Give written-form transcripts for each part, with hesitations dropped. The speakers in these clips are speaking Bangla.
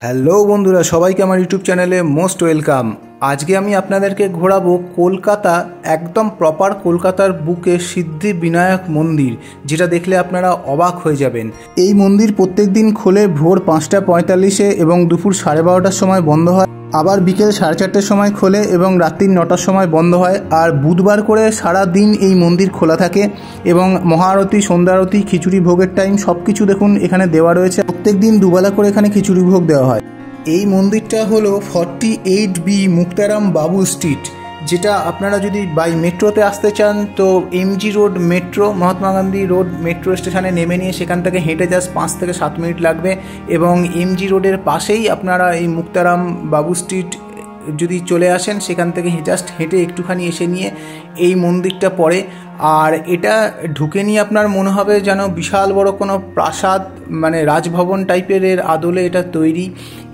হ্যালো বন্ধুরা, সবাইকে আমার ইউটিউব চ্যানেলে মোস্ট ওয়েলকাম। আজকে আমি আপনাদেরকে ঘোরাবো কলকাতা, একদম প্রপার কলকাতার বুকে সিদ্ধি বিনায়ক মন্দির, যেটা দেখলে আপনারা অবাক হয়ে যাবেন। এই মন্দির প্রত্যেক দিন খোলে ভোর 5:45 এবং দুপুর 12:30টার সময় বন্ধ হয়, আবার বিকেল 4:30টার সময় খোলে এবং রাত্রি 9টার সময় বন্ধ হয়। আর বুধবার করে সারা দিন এই মন্দির খোলা থাকে এবং মহাআরতি, সন্ধ্যা আরতি, খিচুড়ি ভোগের টাইম সব কিছু দেখুন এখানে দেওয়া রয়েছে। প্রত্যেক দিন দুবেলা করে এখানে খিচুড়ি ভোগ দেওয়া হয়। এই মন্দিরটা হলো 48B মুক্তারাম বাবু স্ট্রিট, যেটা আপনারা যদি বাই মেট্রোতে আসতে চান তো MG road metro, Mahatma Gandhi road metro স্টেশনে নেমে নিয়ে সেখান থেকে হেঁটে জাস্ট 5 থেকে 7 মিনিট লাগবে এবং এমজি রোডের পাশেই আপনারা এই মুক্তারাম বাবু স্ট্রিট যদি চলে আসেন, সেখান থেকে জাস্ট হেঁটে একটুখানি এসে নিয়ে এই মন্দিরটা পড়ে। আর এটা ঢুকে নিয়ে আপনার মনে হবে যেন বিশাল বড় কোনো প্রাসাদ, মানে রাজভবন টাইপের এর আদলে এটা তৈরি।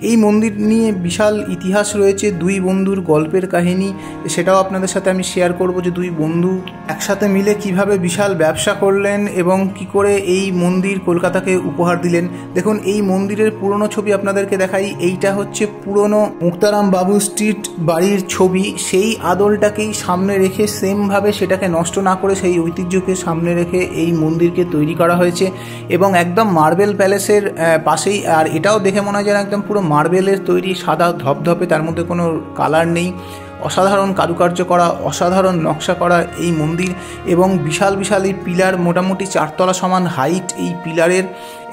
এই মন্দির নিয়ে বিশাল ইতিহাস রয়েছে, দুই বন্ধুর গল্পের কাহিনী, সেটাও আপনাদের সাথে আমি শেয়ার করব যে দুই বন্ধু একসাথে মিলে কিভাবে বিশাল ব্যবসা করলেন এবং কি করে এই মন্দির কলকাতাকে উপহার দিলেন। দেখুন এই মন্দিরের পুরনো ছবি আপনাদেরকে দেখাই। এইটা হচ্ছে পুরনো মুক্তারাম বাবু স্ট্রিট বাড়ির ছবি। সেই আদলটাকেই সামনে রেখে সেমভাবে সেটাকে নষ্ট না করে সেই ঐতিহ্যকে সামনে রেখে এই মন্দিরকে তৈরি করা হয়েছে এবং একদম মার্বেল প্যালেসের পাশেই। আর এটাও দেখে মনে হয় যেন একদম পুরো মার্বেলের তৈরি, সাদা ধপধপে, তার মধ্যে কোনো কালার নেই। অসাধারণ কারুকার্য করা, অসাধারণ নকশা করা এই মন্দির এবং বিশাল বিশাল এই পিলার, মোটামুটি 4 তলা সমান হাইট এই পিলারের,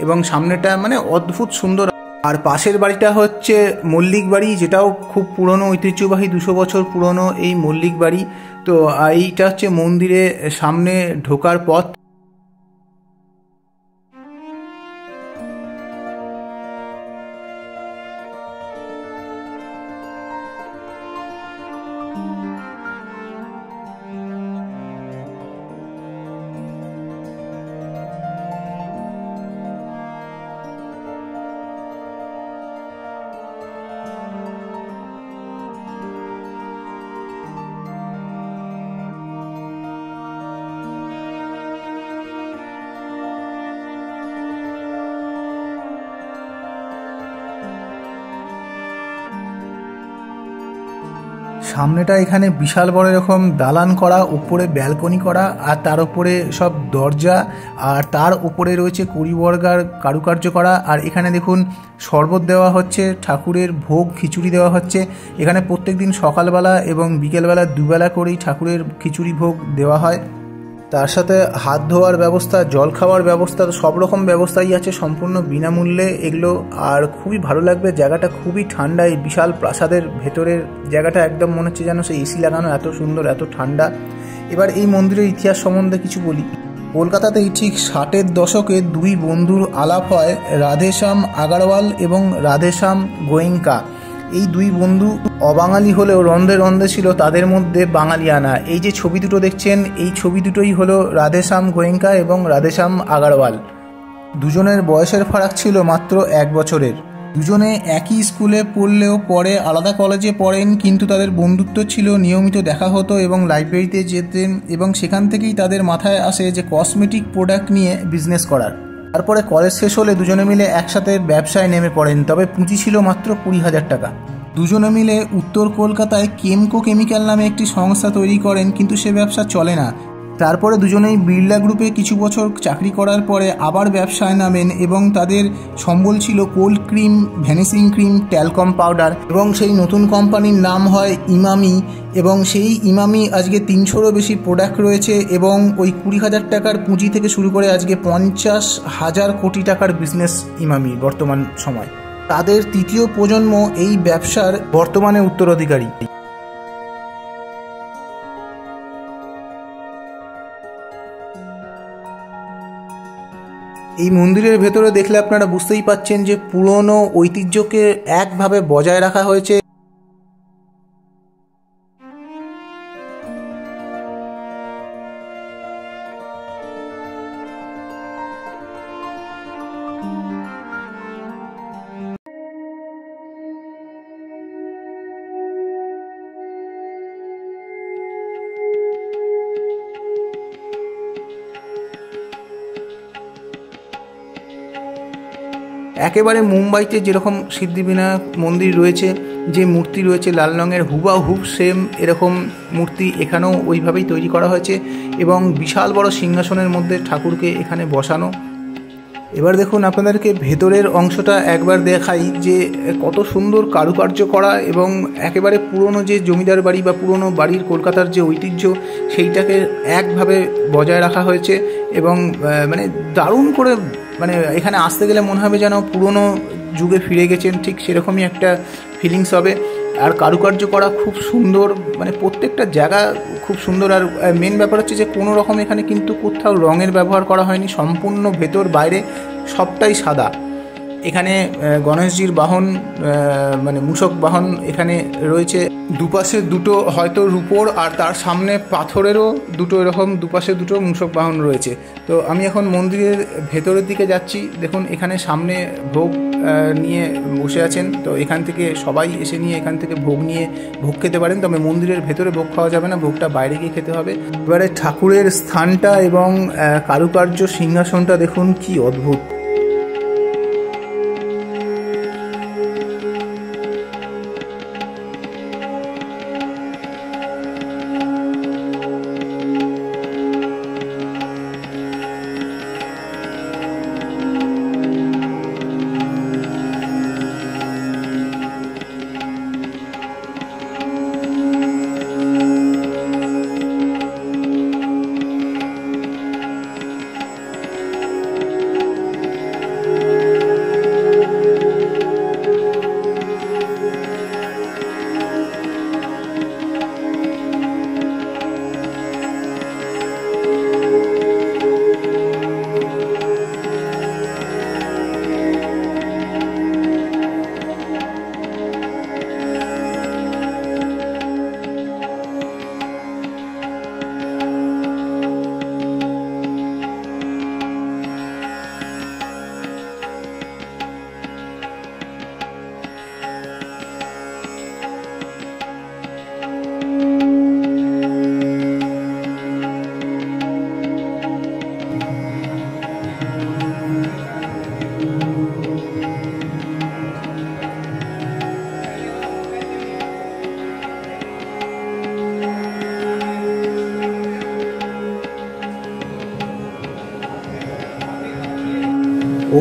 এবং সামনেটা মানে অদ্ভুত সুন্দর। আর পাশের বাড়িটা হচ্ছে মল্লিক বাড়ি, যেটাও খুব পুরনো ঐতিহ্যবাহী, 200 বছর পুরনো এই মল্লিক বাড়ি। তো এইটা হচ্ছে মন্দিরে সামনে ঢোকার পথ। সামনেটা এখানে বিশাল বড় এরকম দালান করা, উপরে ব্যালকনি করা, আর তার উপরে সব দরজা, আর তার উপরে রয়েছে কড়িবর্গার কারুকার্য করা। আর এখানে দেখুন শরবত দেওয়া হচ্ছে, ঠাকুরের ভোগ খিচুড়ি দেওয়া হচ্ছে। এখানে প্রত্যেক দিন সকালবেলা এবং বিকেলবেলা দুবেলা করেই ঠাকুরের খিচুড়ি ভোগ দেওয়া হয়। তার সাথে হাত ধোয়ার ব্যবস্থা, জল খাওয়ার ব্যবস্থা, সব রকম ব্যবস্থাই আছে সম্পূর্ণ বিনামূল্যে এগুলো। আর খুবই ভালো লাগবে, জায়গাটা খুবই ঠান্ডা। এই বিশাল প্রাসাদের ভেতরের জায়গাটা একদম মনে হচ্ছে যেন সেই এসি লাগানো, এত সুন্দর, এত ঠান্ডা। এবার এই মন্দিরের ইতিহাস সম্বন্ধে কিছু বলি। কলকাতাতেই ঠিক 60-এর দশকে দুই বন্ধুর আলাপ হয়, রাধেশ্যাম আগারওয়াল এবং রাধেশ্যাম গোয়েঙ্কা। এই দুই বন্ধু অবাঙালি হলেও রন্ধে রন্ধে ছিল তাদের মধ্যে বাঙালিয়ানা। এই যে ছবি দুটো দেখছেন, এই ছবি দুটোই হলো রাধেশ্যাম গোয়েঙ্কা এবং রাধেশ্যাম আগারওয়াল। দুজনের বয়সের ফারাক ছিল মাত্র 1 বছরের। দুজনে একই স্কুলে পড়লেও পরে আলাদা কলেজে পড়েন, কিন্তু তাদের বন্ধুত্ব ছিল, নিয়মিত দেখা হতো এবং লাইব্রেরিতে যেতেন, এবং সেখান থেকেই তাদের মাথায় আসে যে কসমেটিক প্রোডাক্ট নিয়ে বিজনেস করার। তারপরে কলেজ শেষ হলে দুজনে মিলে একসাথে ব্যবসায় নেমে পড়েন, তবে পুঁজি ছিল মাত্র 20,000 টাকা। দুজনে মিলে উত্তর কলকাতায় কেমকো কেমিক্যাল নামে একটি সংস্থা তৈরি করেন, কিন্তু সে ব্যবসা চলে না। তারপরে দুজনেই বিড়লা গ্রুপে কিছু বছর চাকরি করার পরে আবার ব্যবসায় নামেন এবং তাদের সম্বল ছিল cold cream, vanishing cream, talcum powder, এবং সেই নতুন কোম্পানির নাম হয় ইমামি। এবং সেই ইমামি আজকে 300-রও বেশি প্রোডাক্ট রয়েছে এবং ওই 20,000 টাকার পুঁজি থেকে শুরু করে আজকে 50,000 কোটি টাকার বিজনেস ইমামি বর্তমান সময়। তাদের তৃতীয় প্রজন্ম এই ব্যবসার বর্তমানে উত্তরাধিকারী। এই মন্দিরের ভেতরে দেখলে আপনারা বুঝতেই পাচ্ছেন যে পুরনো ঐতিহ্যকে একভাবে বজায় রাখা হয়েছে। একেবারে মুম্বাইতে যেরকম সিদ্ধিবিনায়ক মন্দির রয়েছে, যে মূর্তি রয়েছে লাল রঙের, হুবাহুব সেম এরকম মূর্তি এখানেও ওইভাবেই তৈরি করা হয়েছে এবং বিশাল বড় সিংহাসনের মধ্যে ঠাকুরকে এখানে বসানো। এবার দেখুন আপনাদেরকে ভেতরের অংশটা একবার দেখাই যে কত সুন্দর কারুকার্য করা এবং একেবারে পুরনো যে জমিদার বাড়ি বা পুরনো বাড়ির কলকাতার যে ঐতিহ্য সেইটাকে একভাবে বজায় রাখা হয়েছে এবং মানে দারুণ করে, মানে এখানে আসতে গেলে মনে হবে যেন পুরনো যুগে ফিরে গেছেন, ঠিক সেরকমই একটা ফিলিংস হবে। আর কারুকার্য করা খুব সুন্দর, মানে প্রত্যেকটা জায়গা খুব সুন্দর। আর মেন ব্যাপার হচ্ছে যে কোনো রকম এখানে কিন্তু কোথাও রঙের ব্যবহার করা হয়নি, সম্পূর্ণ ভেতর বাইরে সবটাই সাদা। এখানে গণেশজির বাহন মানে মূষক বাহন এখানে রয়েছে, দুপাশে দুটো হয়তো রূপোর আর তার সামনে পাথরেরও দুটো এরকম দুপাশে দুটো মূষক বাহন রয়েছে। তো আমি এখন মন্দিরের ভেতরের দিকে যাচ্ছি। দেখুন এখানে সামনে ভোগ নিয়ে বসে আছেন, তো এখান থেকে সবাই এসে নিয়ে এখান থেকে ভোগ নিয়ে ভোগ খেতে পারেন। তবে মন্দিরের ভেতরে ভোগ খাওয়া যাবে না, ভোগটা বাইরে গিয়ে খেতে হবে। এবারে ঠাকুরের স্থানটা এবং কারুকার্য সিংহাসনটা দেখুন কি অদ্ভুত।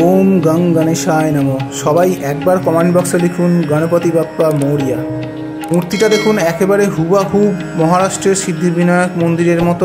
ওম গং গণেশায় নমঃ। সবাই একবার কমেন্ট বক্সে লিখুন গণপতি বাপ্পা মৌরিয়া। মূর্তিটা দেখুন একেবারে হুবাহুব মহারাষ্ট্রের সিদ্ধিবিনায়ক মন্দিরের মতো।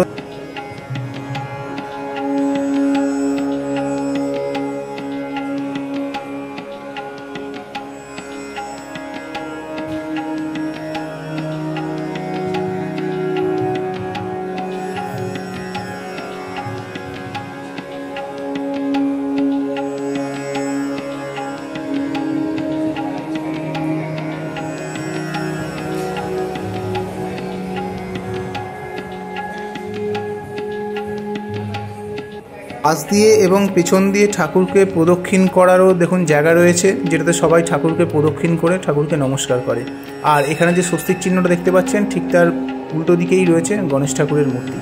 পাশ দিয়ে এবং পেছন দিয়ে ঠাকুরকে প্রদক্ষিণ করারও দেখুন জায়গা রয়েছে, যেটাতে সবাই ঠাকুরকে প্রদক্ষিণ করে ঠাকুরকে নমস্কার করে। আর এখানে যে স্বস্তিক চিহ্নটা দেখতে পাচ্ছেন ঠিক তার উল্টো দিকেই রয়েছে গণেশ ঠাকুরের মূর্তি।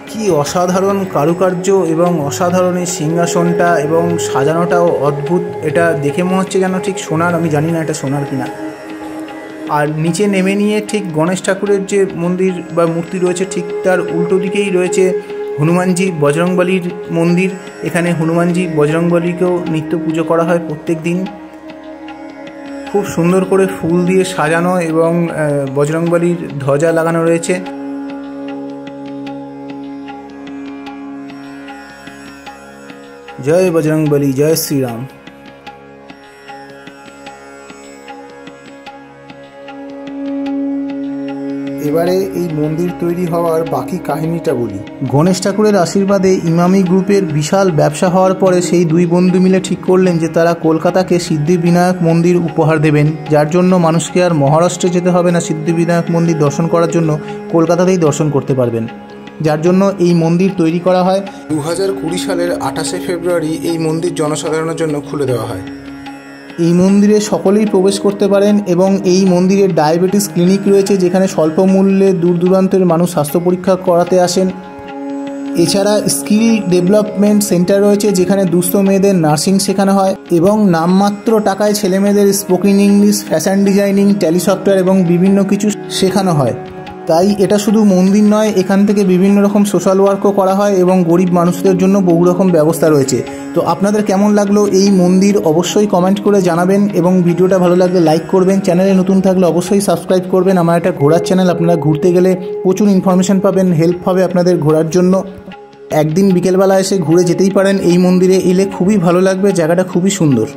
কি অসাধারণ কারুকার্য এবং অসাধারণ এই সিংহাসনটা এবং সাজানোটাও অদ্ভুত। এটা দেখে মনে হচ্ছে যেন ঠিক সোনার, আমি জানি না এটা সোনার কিনা। আর নিচে নেমে নিয়ে ঠিক গণেশ ঠাকুরের যে মন্দির বা মূর্তি রয়েছে ঠিক তার উল্টো দিকেই রয়েছে হনুমানজি বজরংবলীর মন্দির। এখানে হনুমানজি বজরংবলীকেও নিত্য পুজো করা হয় প্রত্যেক দিন। খুব সুন্দর করে ফুল দিয়ে সাজানো এবং বজরংবলীর ধ্বজা লাগানো রয়েছে। জয় বজরংবলী, জয় শ্রীরাম। এবারে এই মন্দির তৈরি হওয়ার বাকি কাহিনীটা বলি। গণেশ ঠাকুরের আশীর্বাদে ইমামি গ্রুপের বিশাল ব্যবসা হওয়ার পরে সেই দুই বন্ধু মিলে ঠিক করলেন যে তারা কলকাতাকে সিদ্ধিবিনায়ক মন্দির উপহার দেবেন, যার জন্য মানুষকে আর মহারাষ্ট্রে যেতে হবে না সিদ্ধিবিনায়ক মন্দির দর্শন করার জন্য, কলকাতাতেই দর্শন করতে পারবেন। যার জন্য এই মন্দির তৈরি করা হয়। 2020 সালের 28শে ফেব্রুয়ারি এই মন্দির জনসাধারণের জন্য খুলে দেওয়া হয়। এই মন্দিরে সকলেই প্রবেশ করতে পারেন এবং এই মন্দিরে ডায়াবেটিস ক্লিনিক রয়েছে, যেখানে স্বল্প মূল্যে দূর দূরান্তের মানুষ স্বাস্থ্য পরীক্ষা করাতে আসেন। এছাড়া স্কিল ডেভেলপমেন্ট সেন্টার রয়েছে, যেখানে দুস্থ মেয়েদের নার্সিং শেখানো হয় এবং নামমাত্র টাকায় ছেলেমেয়েদের spoken English, fashion designing, tally software এবং বিভিন্ন কিছু শেখানো হয়। তাই এটা শুধু মন্দির নয়, এখান থেকে বিভিন্ন রকম সোশ্যাল ওয়ার্কও করা হয় এবং গরিব মানুষদের জন্য বহু রকম ব্যবস্থা রয়েছে। তো আপনাদের কেমন লাগলো এই মন্দির অবশ্যই কমেন্ট করে জানাবেন এবং ভিডিওটা ভালো লাগলে লাইক করবেন। চ্যানেলে নতুন থাকলে অবশ্যই সাবস্ক্রাইব করবেন। আমার একটা ঘোরার চ্যানেল, আপনারা ঘুরতে গেলে প্রচুর ইনফরমেশন পাবেন, হেল্প হবে আপনাদের ঘোরার জন্য। একদিন বিকেলবেলা এসে ঘুরে যেতেই পারেন, এই মন্দিরে এলে খুবই ভালো লাগবে, জায়গাটা খুবই সুন্দর।